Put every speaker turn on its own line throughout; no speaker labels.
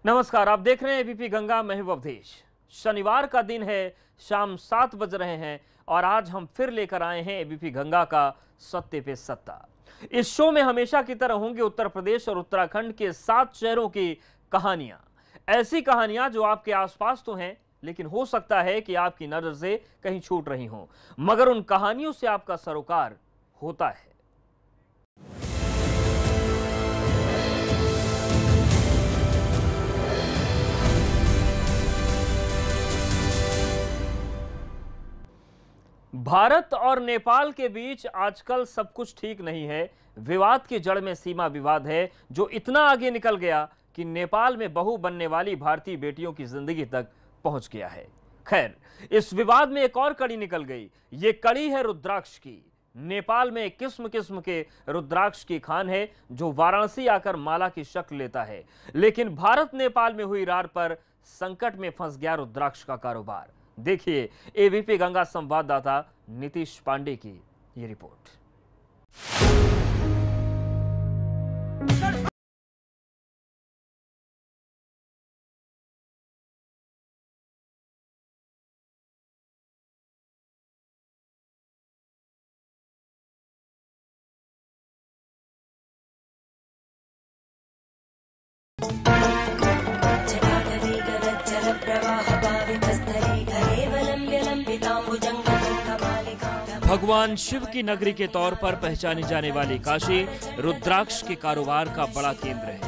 नमस्कार, आप देख रहे हैं एबीपी गंगा। मैं हूं अवधेश। शनिवार का दिन है, शाम 7 बज रहे हैं और आज हम फिर लेकर आए हैं एबीपी गंगा का सत्ते पे सत्ता। इस शो में हमेशा की तरह होंगे उत्तर प्रदेश और उत्तराखंड के 7 शहरों की कहानियां। ऐसी कहानियां जो आपके आसपास तो हैं, लेकिन हो सकता है कि आपकी नजर से कहीं छूट रही हों, मगर उन कहानियों से आपका सरोकार होता है। भारत और नेपाल के बीच आजकल सब कुछ ठीक नहीं है। विवाद की जड़ में सीमा विवाद है, जो इतना आगे निकल गया कि नेपाल में बहू बनने वाली भारतीय बेटियों की जिंदगी तक पहुंच गया है। खैर, इस विवाद में एक और कड़ी निकल गई। ये कड़ी है रुद्राक्ष की। नेपाल में किस्म किस्म के रुद्राक्ष की खान है, जो वाराणसी आकर माला की शक्ल लेता है। लेकिन भारत नेपाल में हुई रार पर संकट में फंस गया रुद्राक्ष का कारोबार। देखिए एबीपी गंगा संवाददाता नीतीश पांडे की ये रिपोर्ट। भगवान शिव की नगरी के तौर पर पहचानी जाने वाली काशी रुद्राक्ष के कारोबार का बड़ा केंद्र है।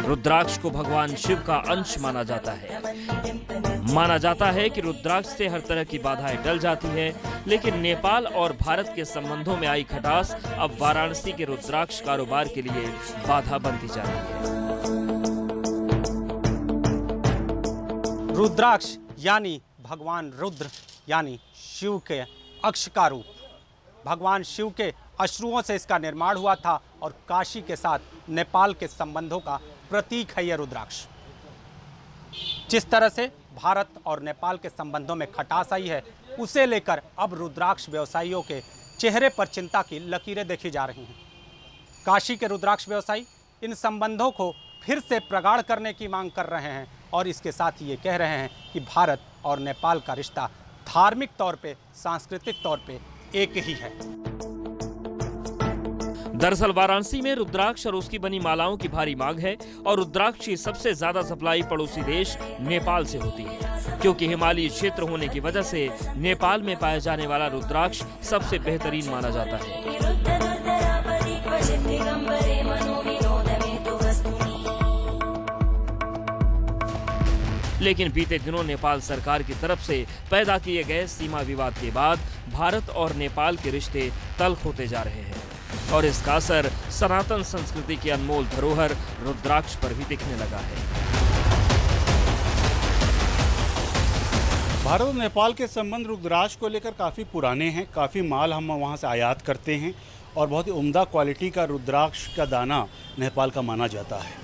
रुद्राक्ष को भगवान शिव का अंश माना जाता है। माना जाता है कि रुद्राक्ष से हर तरह की बाधाएं टल जाती हैं, लेकिन नेपाल और भारत के संबंधों में आई खटास अब वाराणसी के रुद्राक्ष कारोबार के लिए बाधा बनती जा रही है।
रुद्राक्ष यानी भगवान रुद्र यानी शिव के अक्ष का रूप। भगवान शिव के अश्रुओं से इसका निर्माण हुआ था और काशी के साथ नेपाल के संबंधों का प्रतीक है यह रुद्राक्ष। जिस तरह से भारत और नेपाल के संबंधों में खटास आई है, उसे लेकर अब रुद्राक्ष व्यवसायियों के चेहरे पर चिंता की लकीरें देखी जा रही हैं। काशी के रुद्राक्ष व्यवसायी इन संबंधों को फिर से प्रगाढ़ करने की मांग कर रहे हैं और इसके साथ ये कह रहे हैं कि भारत और नेपाल का रिश्ता धार्मिक तौर पे, सांस्कृतिक तौर पे एक ही है।
दरअसल वाराणसी में रुद्राक्ष और उसकी बनी मालाओं की भारी मांग है और रुद्राक्ष की सबसे ज्यादा सप्लाई पड़ोसी देश नेपाल से होती है, क्योंकि हिमालयी क्षेत्र होने की वजह से नेपाल में पाया जाने वाला रुद्राक्ष सबसे बेहतरीन माना जाता है। लेकिन बीते दिनों नेपाल सरकार की तरफ से पैदा किए गए सीमा विवाद के बाद भारत और नेपाल के रिश्ते तल्ख होते जा रहे हैं और इसका असर सनातन संस्कृति की अनमोल धरोहर रुद्राक्ष पर भी दिखने लगा है।
भारत और नेपाल के संबंध रुद्राक्ष को लेकर काफ़ी पुराने हैं। काफ़ी माल हम वहाँ से आयात करते हैं और बहुत ही उम्दा क्वालिटी का रुद्राक्ष का दाना नेपाल का माना जाता है।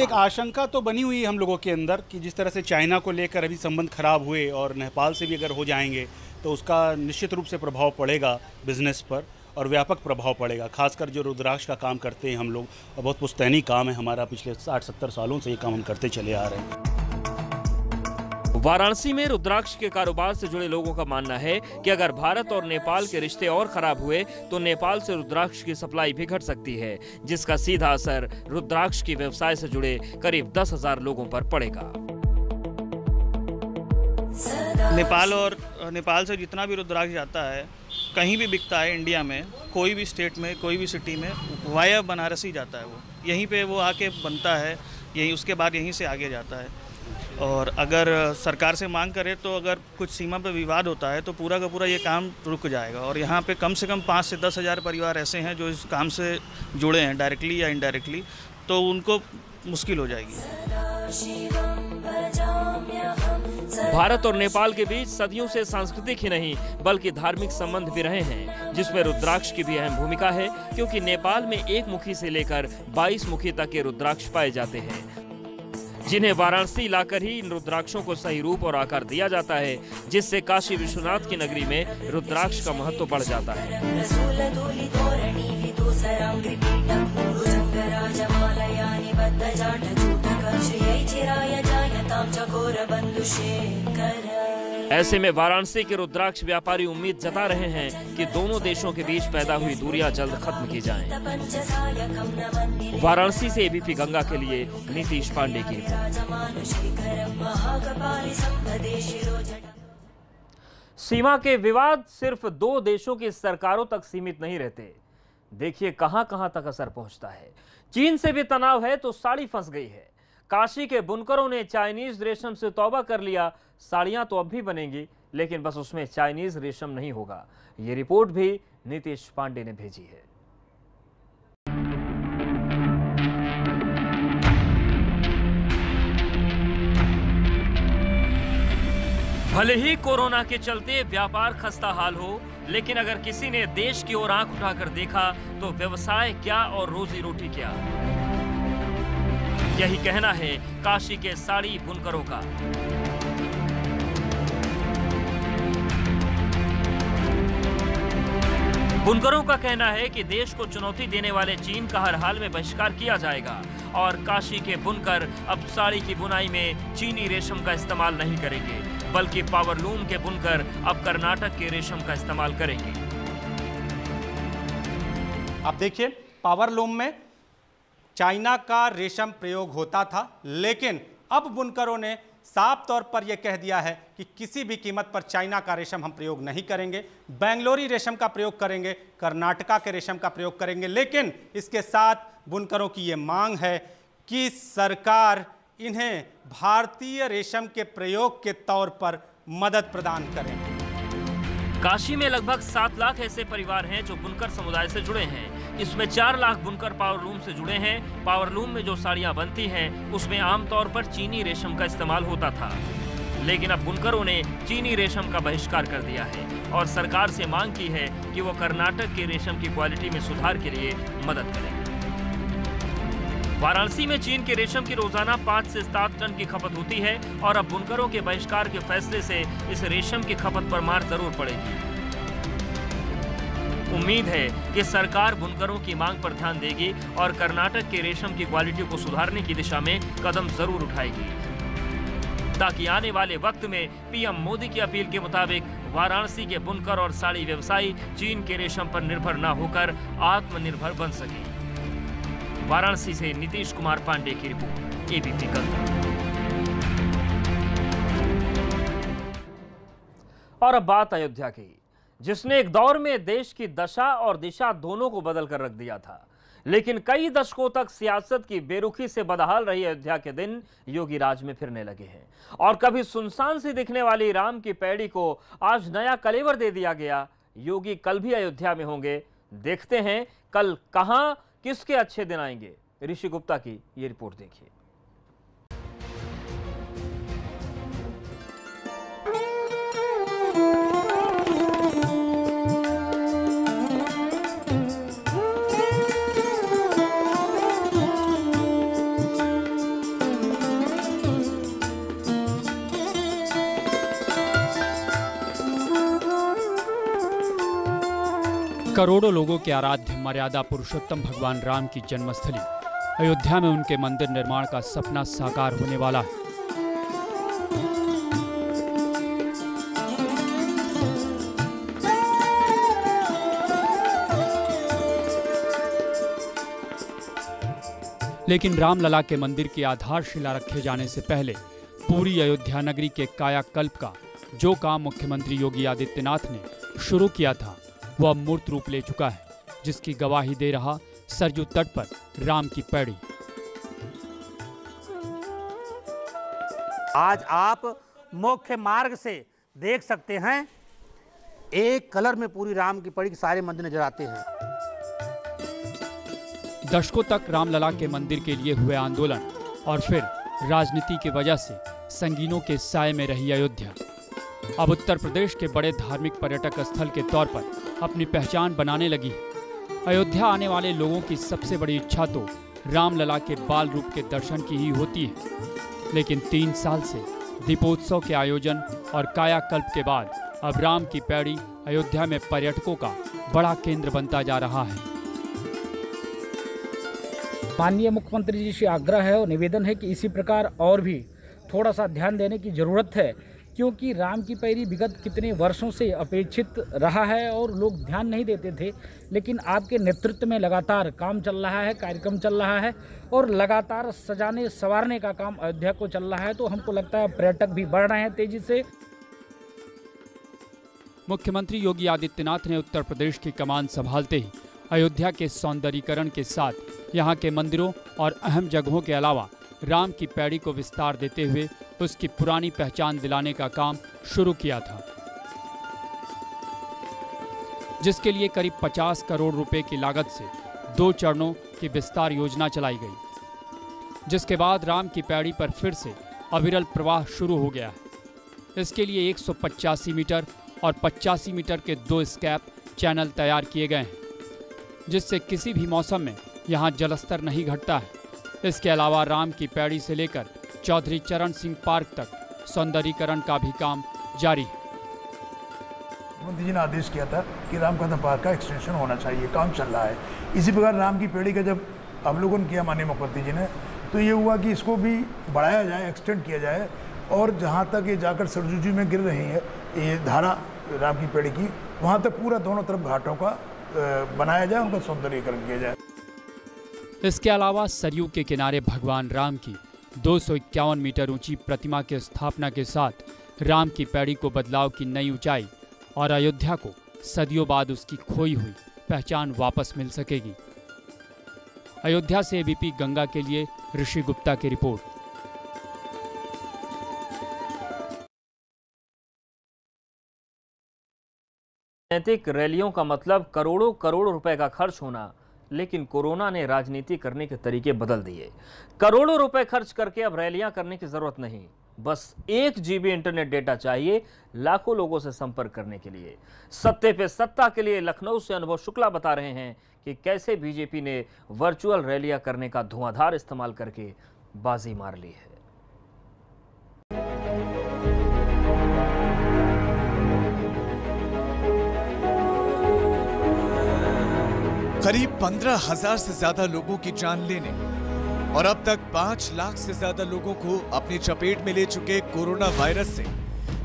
एक आशंका तो बनी हुई है हम लोगों के अंदर कि जिस तरह से चाइना को लेकर अभी संबंध खराब हुए और नेपाल से भी अगर हो जाएंगे तो उसका निश्चित रूप से प्रभाव पड़ेगा बिजनेस पर और व्यापक प्रभाव पड़ेगा। खासकर जो रुद्राक्ष का काम करते हैं हम लोग, और बहुत पुश्तैनी काम है हमारा, पिछले 60-70 सालों से ये काम हम करते चले आ रहे हैं।
वाराणसी में रुद्राक्ष के कारोबार से जुड़े लोगों का मानना है कि अगर भारत और नेपाल के रिश्ते और खराब हुए तो नेपाल से रुद्राक्ष की सप्लाई भी घट सकती है, जिसका सीधा असर रुद्राक्ष के व्यवसाय से जुड़े करीब 10,000 लोगों पर पड़ेगा।
नेपाल से जितना भी रुद्राक्ष जाता है, कहीं भी बिकता है इंडिया में, कोई भी स्टेट में, कोई भी सिटी में, वाया बनारस ही जाता है। वो यहीं पे वो आके बनता है, यहीं उसके बाद यहीं से आगे जाता है। और अगर सरकार से मांग करे तो अगर कुछ सीमा पर विवाद होता है तो पूरा का पूरा ये काम रुक जाएगा। और यहाँ पे कम से कम 5 से 10 हज़ार परिवार ऐसे हैं जो इस काम से जुड़े हैं डायरेक्टली या इनडायरेक्टली, तो उनको मुश्किल हो जाएगी।
भारत और नेपाल के बीच सदियों से सांस्कृतिक ही नहीं बल्कि धार्मिक संबंध भी रहे हैं, जिसमें रुद्राक्ष की भी अहम भूमिका है, क्योंकि नेपाल में 1 मुखी से लेकर 22 मुखी तक के रुद्राक्ष पाए जाते हैं। जिन्हें वाराणसी लाकर ही इन रुद्राक्षों को सही रूप और आकार दिया जाता है, जिससे काशी विश्वनाथ की नगरी में रुद्राक्ष का महत्व बढ़ जाता है। ऐसे में वाराणसी के रुद्राक्ष व्यापारी उम्मीद जता रहे हैं कि दोनों देशों के बीच पैदा हुई दूरियां जल्द खत्म की जाएं। वाराणसी से एबीपी गंगा के लिए नीतीश पांडे की रिपोर्ट। सीमा के विवाद सिर्फ दो देशों की सरकारों तक सीमित नहीं रहते। देखिए कहां-कहां तक असर पहुंचता है। चीन से भी तनाव है तो साड़ी फंस गई है। काशी के बुनकरों ने चाइनीज रेशम से तौबा कर लिया। साड़ियां तो अब भी बनेंगी, लेकिन बस उसमें चाइनीज रेशम नहीं होगा। ये रिपोर्ट भी नीतीश पांडे ने भेजी है। भले ही कोरोना के चलते व्यापार खस्ता हाल हो, लेकिन अगर किसी ने देश की ओर आंख उठाकर देखा तो व्यवसाय क्या और रोजी रोटी क्या, यही कहना है काशी के साड़ी बुनकरों का। बुनकरों का कहना है कि देश को चुनौती देने वाले चीन का हर हाल में बहिष्कार किया जाएगा और काशी के बुनकर अब साड़ी की बुनाई में चीनी रेशम का इस्तेमाल नहीं करेंगे, बल्कि पावरलूम के बुनकर अब कर्नाटक के रेशम का इस्तेमाल करेंगे।
अब देखिए, पावरलूम में चाइना का रेशम प्रयोग होता था, लेकिन अब बुनकरों ने साफ तौर पर यह कह दिया है कि किसी भी कीमत पर चाइना का रेशम हम प्रयोग नहीं करेंगे, बेंगलोरी रेशम का प्रयोग करेंगे, कर्नाटका के रेशम का प्रयोग करेंगे। लेकिन इसके साथ बुनकरों की ये मांग है कि सरकार इन्हें भारतीय रेशम के प्रयोग के तौर पर मदद प्रदान करें।
काशी में लगभग 7 लाख ऐसे परिवार हैं जो बुनकर समुदाय से जुड़े हैं। इसमें 4 लाख बुनकर पावरलूम से जुड़े हैं। पावरलूम में जो साड़ियां बनती हैं उसमें आमतौर पर चीनी रेशम का इस्तेमाल होता था, लेकिन अब बुनकरों ने चीनी रेशम का बहिष्कार कर दिया है और सरकार से मांग की है कि वो कर्नाटक के रेशम की क्वालिटी में सुधार के लिए मदद करें। वाराणसी में चीन के रेशम की रोजाना 5 से 7 टन की खपत होती है और अब बुनकरों के बहिष्कार के फैसले से इस रेशम की खपत पर मार जरूर पड़ेगी। उम्मीद है कि सरकार बुनकरों की मांग पर ध्यान देगी और कर्नाटक के रेशम की क्वालिटी को सुधारने की दिशा में कदम जरूर उठाएगी, ताकि आने वाले वक्त में पीएम मोदी की अपील के मुताबिक वाराणसी के बुनकर और साड़ी व्यवसायी चीन के रेशम पर निर्भर न होकर आत्मनिर्भर बन सके। वाराणसी से नीतीश कुमार पांडे की रिपोर्ट, एबीपी गंगा। और अब बात अयोध्या की, जिसने एक दौर में देश की दशा और दिशा दोनों को बदल कर रख दिया था, लेकिन कई दशकों तक सियासत की बेरुखी से बदहाल रही अयोध्या के दिन योगी राज में फिरने लगे हैं और कभी सुनसान सी दिखने वाली राम की पैड़ी को आज नया कलेवर दे दिया गया। योगी कल भी अयोध्या में होंगे। देखते हैं कल कहां किसके अच्छे दिन आएंगे। ऋषि गुप्ता की ये रिपोर्ट देखिए।
करोड़ों लोगों के आराध्य मर्यादा पुरुषोत्तम भगवान राम की जन्मस्थली अयोध्या में उनके मंदिर निर्माण का सपना साकार होने वाला है। लेकिन रामलला के मंदिर की आधारशिला रखे जाने से पहले पूरी अयोध्या नगरी के कायाकल्प का जो काम मुख्यमंत्री योगी आदित्यनाथ ने शुरू किया था वह मूर्त रूप ले चुका है, जिसकी गवाही दे रहा सरजू तट पर राम की पैड़ी।
आज आप मुख्य मार्ग से देख सकते हैं, एक कलर में पूरी राम की पैड़ी के सारे मंदिर नजर आते हैं।
दशकों तक रामलला के मंदिर के लिए हुए आंदोलन और फिर राजनीति की वजह से संगीनों के साए में रही अयोध्या अब उत्तर प्रदेश के बड़े धार्मिक पर्यटक स्थल के तौर पर अपनी पहचान बनाने लगी है। अयोध्या आने वाले लोगों की सबसे बड़ी इच्छा तो रामलला के बाल रूप के दर्शन की ही होती है। लेकिन 3 साल से दीपोत्सव के आयोजन और कायाकल्प के बाद अब राम की पैड़ी अयोध्या में पर्यटकों का बड़ा केंद्र बनता जा रहा है।
माननीय मुख्यमंत्री जी से आग्रह है और निवेदन है कि इसी प्रकार और भी थोड़ा सा ध्यान देने की ज़रूरत है, क्योंकि राम की पैड़ी विगत कितने वर्षों से अपेक्षित रहा है और लोग ध्यान नहीं देते थे, लेकिन आपके नेतृत्व में लगातार काम चल रहा है, कार्यक्रम चल रहा है और लगातार सजाने संवारने का काम अयोध्या को चल रहा है। तो हमको लगता है पर्यटक भी बढ़ रहे हैं तेजी से।
मुख्यमंत्री योगी आदित्यनाथ ने उत्तर प्रदेश की कमान संभालते ही अयोध्या के सौंदर्यीकरण के साथ यहाँ के मंदिरों और अहम जगहों के अलावा राम की पैड़ी को विस्तार देते हुए उसकी पुरानी पहचान दिलाने का काम शुरू किया था, जिसके लिए करीब 50 करोड़ रुपए की लागत से 2 चरणों की विस्तार योजना चलाई गई, जिसके बाद राम की पैड़ी पर फिर से अविरल प्रवाह शुरू हो गया है। इसके लिए 185 मीटर और 85 मीटर के 2 स्कैप चैनल तैयार किए गए हैं, जिससे किसी भी मौसम में यहाँ जलस्तर नहीं घटता है। इसके अलावा राम की पैड़ी से लेकर चौधरी चरण सिंह पार्क तक सौंदर्यीकरण का भी काम जारी है।
मुख्यमंत्री जी ने आदेश किया था कि रामकथा पार्क का एक्सटेंशन होना चाहिए, काम चल रहा है। इसी प्रकार राम की पैड़ी का जब अवलोकन किया माननीय मुख्यमंत्री जी ने, तो ये हुआ कि इसको भी बढ़ाया जाए, एक्सटेंड किया जाए और जहाँ तक ये जाकर सरजू जी में गिर रही है ये धारा राम की पैड़ी की, वहाँ तक पूरा दोनों तरफ घाटों का बनाया जाए, उनका सौंदर्यीकरण किया जाए।
इसके अलावा सरयू के किनारे भगवान राम की 251 मीटर ऊंची प्रतिमा के स्थापना के साथ राम की पैड़ी को बदलाव की नई ऊंचाई और अयोध्या को सदियों बाद उसकी खोई हुई पहचान वापस मिल सकेगी। अयोध्या से एबीपी गंगा के लिए ऋषि गुप्ता की रिपोर्ट।
राजनीतिक रैलियों का मतलब करोड़ों करोड़ रुपए का खर्च होना, लेकिन कोरोना ने राजनीति करने के तरीके बदल दिए। करोड़ों रुपए खर्च करके अब रैलियां करने की जरूरत नहीं, बस 1 GB इंटरनेट डेटा चाहिए लाखों लोगों से संपर्क करने के लिए। सत्ते पे सत्ता के लिए लखनऊ से अनुभव शुक्ला बता रहे हैं कि कैसे बीजेपी ने वर्चुअल रैलियां करने का धुआंधार इस्तेमाल करके बाजी मार ली है।
करीब 15,000 से ज्यादा लोगों की जान लेने और अब तक 5 लाख से ज्यादा लोगों को अपनी चपेट में ले चुके कोरोना वायरस से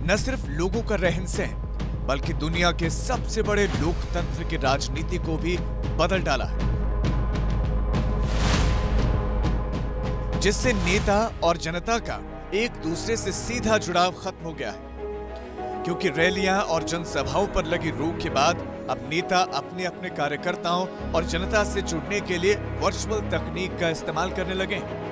न सिर्फ लोगों का रहन सहन बल्कि दुनिया के सबसे बड़े लोकतंत्र की राजनीति को भी बदल डाला है, जिससे नेता और जनता का एक दूसरे से सीधा जुड़ाव खत्म हो गया है। क्योंकि रैलियां और जनसभाओं पर लगी रोक के बाद अब नेता अपने अपने कार्यकर्ताओं और जनता से जुड़ने के लिए वर्चुअल तकनीक का इस्तेमाल करने लगे हैं।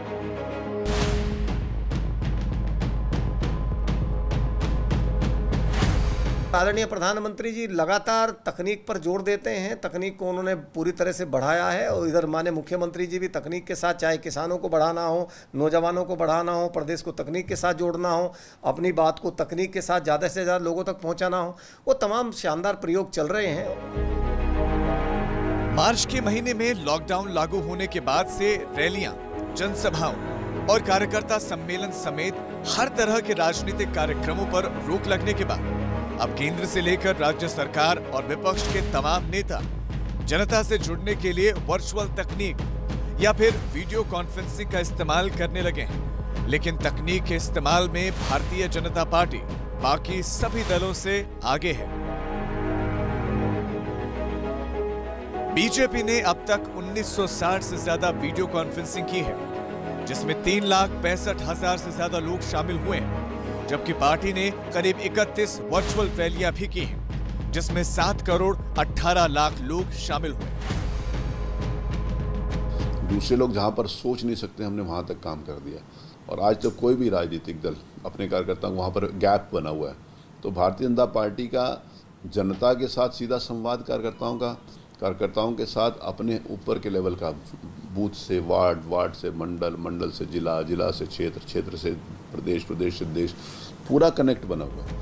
आदरणीय प्रधानमंत्री जी लगातार तकनीक पर जोर देते हैं, तकनीक को उन्होंने पूरी तरह से बढ़ाया है और इधर माननीय मुख्यमंत्री जी भी तकनीक के साथ, चाहे किसानों को बढ़ाना हो, नौजवानों को बढ़ाना हो, प्रदेश को तकनीक के साथ जोड़ना हो, अपनी बात को तकनीक के साथ ज़्यादा से ज़्यादा लोगों तक पहुँचाना हो, वो तमाम शानदार प्रयोग चल रहे हैं।
मार्च के महीने में लॉकडाउन लागू होने के बाद से रैलियां, जनसभाओं और कार्यकर्ता सम्मेलन समेत हर तरह के राजनीतिक कार्यक्रमों पर रोक लगने के बाद अब केंद्र से लेकर राज्य सरकार और विपक्ष के तमाम नेता जनता से जुड़ने के लिए वर्चुअल तकनीक या फिर वीडियो कॉन्फ्रेंसिंग का इस्तेमाल करने लगे हैं। लेकिन तकनीक के इस्तेमाल में भारतीय जनता पार्टी बाकी सभी दलों से आगे है। बीजेपी ने अब तक 1960 से ज्यादा वीडियो कॉन्फ्रेंसिंग की है, जिसमें 3,65,000 से ज्यादा लोग शामिल हुए हैं, जबकि पार्टी ने करीब 31 वर्चुअल रैलियां भी की हैं, जिसमें 7 करोड़ 18 लाख लोग शामिल हुए।
दूसरे लोग जहां पर सोच नहीं सकते हमने वहां तक काम कर दिया, और आज तो कोई भी राजनीतिक दल अपने कार्यकर्ताओं वहां पर गैप बना हुआ है। तो भारतीय जनता पार्टी का जनता के साथ सीधा संवाद, कार्यकर्ताओं के साथ अपने ऊपर के लेवल का, बूथ से वार्ड, वार्ड से मंडल, मंडल से जिला, जिला से क्षेत्र, क्षेत्र से प्रदेश, प्रदेश से देश, पूरा कनेक्ट बना हुआ है।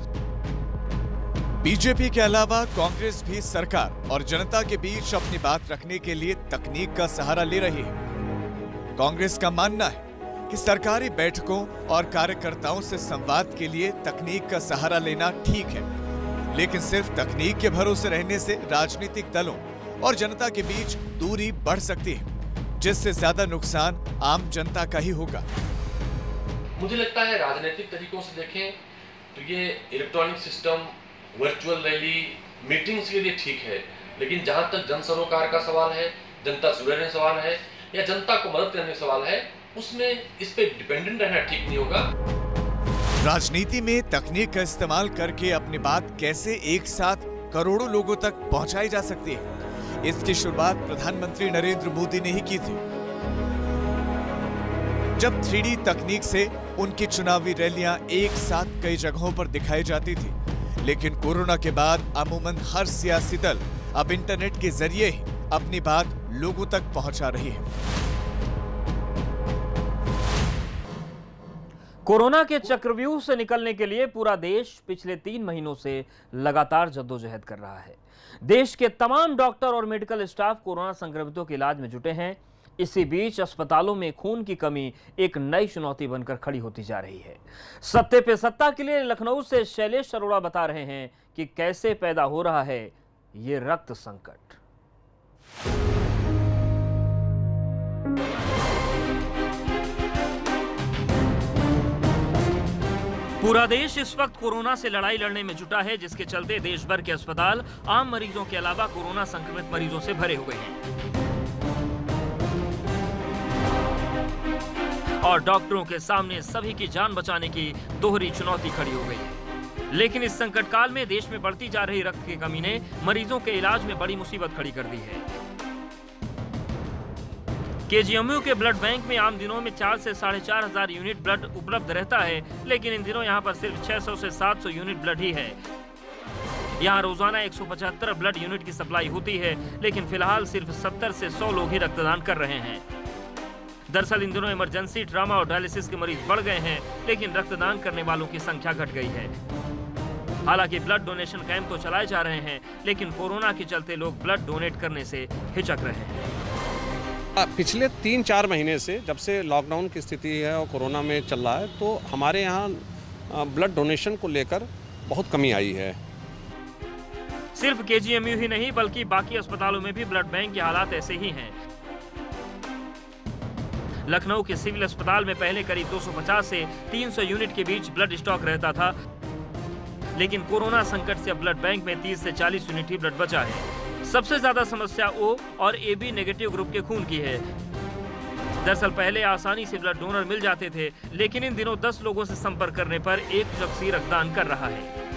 बीजेपी के अलावा कांग्रेस भी सरकार और जनता के बीच अपनी बात रखने के लिए तकनीक का सहारा ले रही है। कांग्रेस का मानना है कि सरकारी बैठकों और कार्यकर्ताओं से संवाद के लिए तकनीक का सहारा लेना ठीक है, लेकिन सिर्फ तकनीक के भरोसे रहने से राजनीतिक दलों और जनता के बीच दूरी बढ़ सकती है, जिससे ज्यादा नुकसान आम जनता का ही होगा।
मुझे लगता है राजनीतिक तरीकों से देखें तो ये electronic system, virtual rally, meetings के लिए ठीक है, लेकिन जहां तक जन सरोकार का सवाल है, जनता से जुड़े रहने सवाल है या जनता को मदद करने का सवाल है, उसमें इस पे डिपेंडेंट रहना ठीक नहीं होगा।
राजनीति में तकनीक का इस्तेमाल करके अपनी बात कैसे एक साथ करोड़ों लोगों तक पहुंचाई जा सकती है, इसकी शुरुआत प्रधानमंत्री नरेंद्र मोदी ने ही की थी, जब 3D तकनीक से उनकी चुनावी रैलियां एक साथ कई जगहों पर दिखाई जाती थी। लेकिन कोरोना के बाद अमूमन हर सियासी दल अब इंटरनेट के जरिए ही अपनी बात लोगों तक पहुंचा रही है।
कोरोना के चक्रव्यूह से निकलने के लिए पूरा देश पिछले 3 महीनों से लगातार जद्दोजहद कर रहा है। देश के तमाम डॉक्टर और मेडिकल स्टाफ कोरोना संक्रमितों के इलाज में जुटे हैं। इसी बीच अस्पतालों में खून की कमी एक नई चुनौती बनकर खड़ी होती जा रही है। सत्ते पे सत्ता के लिए लखनऊ से शैलेश अरोड़ा बता रहे हैं कि कैसे पैदा हो रहा है ये रक्त संकट। पूरा देश इस वक्त कोरोना से लड़ाई लड़ने में जुटा है, जिसके चलते देश भर के अस्पताल आम मरीजों के अलावा कोरोना संक्रमित मरीजों से भरे हुए हैं और डॉक्टरों के सामने सभी की जान बचाने की दोहरी चुनौती खड़ी हो गई है। लेकिन इस संकट काल में देश में बढ़ती जा रही रक्त की कमी ने मरीजों के इलाज में बड़ी मुसीबत खड़ी कर दी है। केजीएमयू के ब्लड बैंक में आम दिनों में 4 से 4,500 यूनिट ब्लड उपलब्ध रहता है, लेकिन इन दिनों यहां पर सिर्फ 600 से 700 यूनिट ब्लड ही है। यहां रोजाना 175 ब्लड यूनिट की सप्लाई होती है, लेकिन फिलहाल सिर्फ 70 से 100 लोग ही रक्तदान कर रहे हैं। दरअसल इन दिनों इमरजेंसी, ट्रामा और डायलिसिस के मरीज बढ़ गए हैं, लेकिन रक्तदान करने वालों की संख्या घट गई है। हालांकि ब्लड डोनेशन कैंप तो चलाए जा रहे हैं, लेकिन कोरोना के चलते लोग ब्लड डोनेट करने से हिचक रहे हैं।
पिछले 3-4 महीने से जब से लॉकडाउन की स्थिति है और कोरोना में चल रहा है, तो हमारे यहाँ ब्लड डोनेशन को लेकर बहुत कमी आई है।
सिर्फ केजीएमयू ही नहीं बल्कि बाकी अस्पतालों में भी ब्लड बैंक के हालात ऐसे ही हैं। लखनऊ के सिविल अस्पताल में पहले करीब 250 से 300 यूनिट के बीच ब्लड स्टॉक रहता था, लेकिन कोरोना संकट से अब ब्लड बैंक में 30 से 40 यूनिट ही ब्लड बचा है। सबसे ज्यादा समस्या O और AB नेगेटिव ग्रुप के खून की है। दरअसल पहले आसानी से ब्लड डोनर मिल जाते थे, लेकिन इन दिनों 10 लोगों से संपर्क करने पर एक शख्स ही रक्तदान कर रहा है।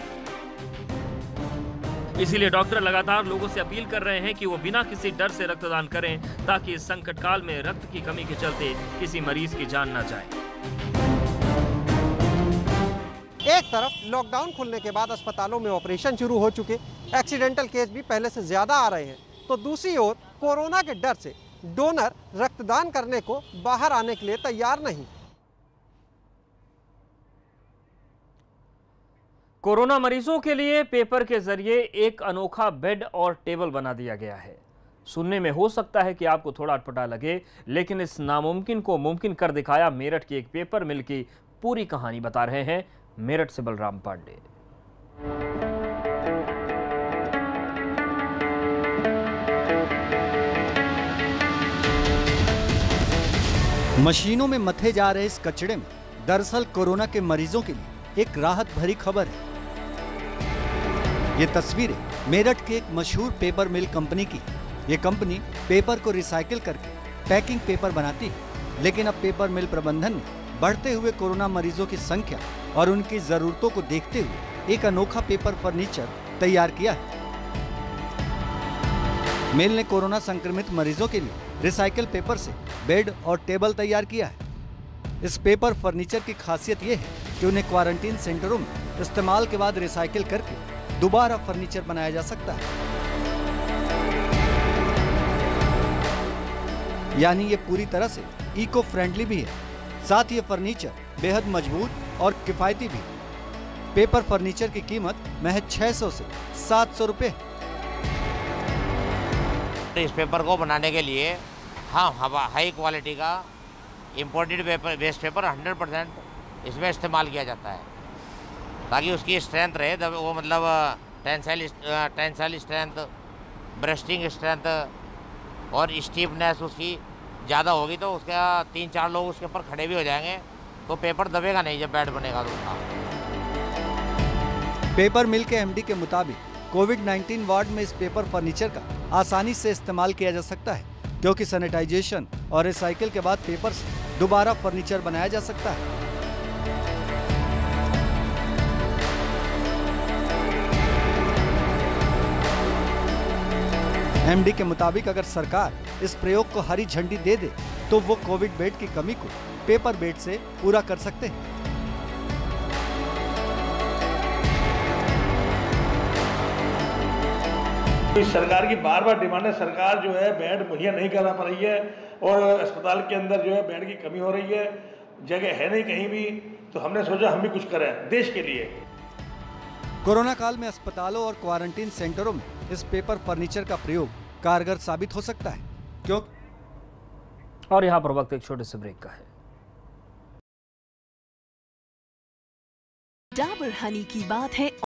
इसीलिए डॉक्टर लगातार लोगों से अपील कर रहे हैं कि वो बिना किसी डर से रक्तदान करें, ताकि इस संकट काल में रक्त की कमी के चलते किसी मरीज की जान न जाए।
एक तरफ लॉकडाउन खुलने के बाद अस्पतालों में ऑपरेशन शुरू हो चुके, एक्सीडेंटल केस भी पहले से ज़्यादा आ रहे हैं, तो दूसरी ओर कोरोना के डर से डोनर रक्तदान करने को बाहर आने के लिए तैयार नहीं।
कोरोना मरीजों के लिए पेपर के जरिए एक अनोखा बेड और टेबल बना दिया गया है। सुनने में हो सकता है कि आपको थोड़ा अटपटा लगे, लेकिन इस नामुमकिन को मुमकिन कर दिखाया मेरठ की एक पेपर मिल की पूरी कहानी बता रहे हैं मेरठ से बलराम पांडे।
मशीनों में मथे जा रहे इस कचड़े में दरअसल कोरोना के मरीजों के लिए एक राहत भरी खबर है। ये तस्वीरें मेरठ के एक मशहूर पेपर मिल कंपनी की। ये कंपनी पेपर को रिसाइकिल करके पैकिंग पेपर बनाती है, लेकिन अब पेपर मिल प्रबंधन ने बढ़ते हुए कोरोना मरीजों की संख्या और उनकी जरूरतों को देखते हुए एक अनोखा पेपर फर्नीचर तैयार किया है। मिल ने कोरोना संक्रमित मरीजों के लिए रिसाइकिल पेपर से बेड और टेबल तैयार किया है। इस पेपर फर्नीचर की खासियत यह है कि उन्हें क्वारंटीन सेंटरों में इस्तेमाल के बाद रिसाइकिल करके दोबारा फर्नीचर बनाया जा सकता है। यानी ये पूरी तरह से इको फ्रेंडली भी है। साथ ही ये फर्नीचर बेहद मजबूत और किफायती भी। पेपर फर्नीचर की कीमत महज 600 से 700 रुपए है।
इस पेपर को बनाने के लिए हम हाई क्वालिटी का इम्पोर्टेड वेस्ट पेपर 100% इसमें इस्तेमाल किया जाता है, ताकि उसकी स्ट्रेंथ रहे, तब वो मतलब टेंसाइल स्ट्रेंथ, ब्रस्टिंग स्ट्रेंथ और स्टीफनेस उसकी ज़्यादा होगी, तो उसका 3-4 लोग उसके ऊपर खड़े भी हो जाएंगे तो पेपर दबेगा नहीं जब बेड बनेगा तो उसका।
पेपर मिल के एमडी के मुताबिक कोविड-19 वार्ड में इस पेपर फर्नीचर का आसानी से इस्तेमाल किया जा सकता है, क्योंकि सैनिटाइजेशन और रिसाइकिल के बाद पेपर से दोबारा फर्नीचर बनाया जा सकता है। एमडी के मुताबिक अगर सरकार इस प्रयोग को हरी झंडी दे दे तो वो कोविड बेड की कमी को पेपर बेड से पूरा कर सकते हैं।
सरकार की बार बार डिमांड है, सरकार जो है बेड मुहैया नहीं करा पा रही है और अस्पताल के अंदर जो है बेड की कमी हो रही है, जगह है नहीं कहीं भी, तो हमने सोचा हम भी कुछ करें देश के लिए।
कोरोना काल में अस्पतालों और क्वारंटीन सेंटरों में इस पेपर फर्नीचर का प्रयोग कारगर साबित हो सकता है, क्यों?
और यहाँ पर वक्त एक छोटे से ब्रेक का है।
डाबर हनी की बात है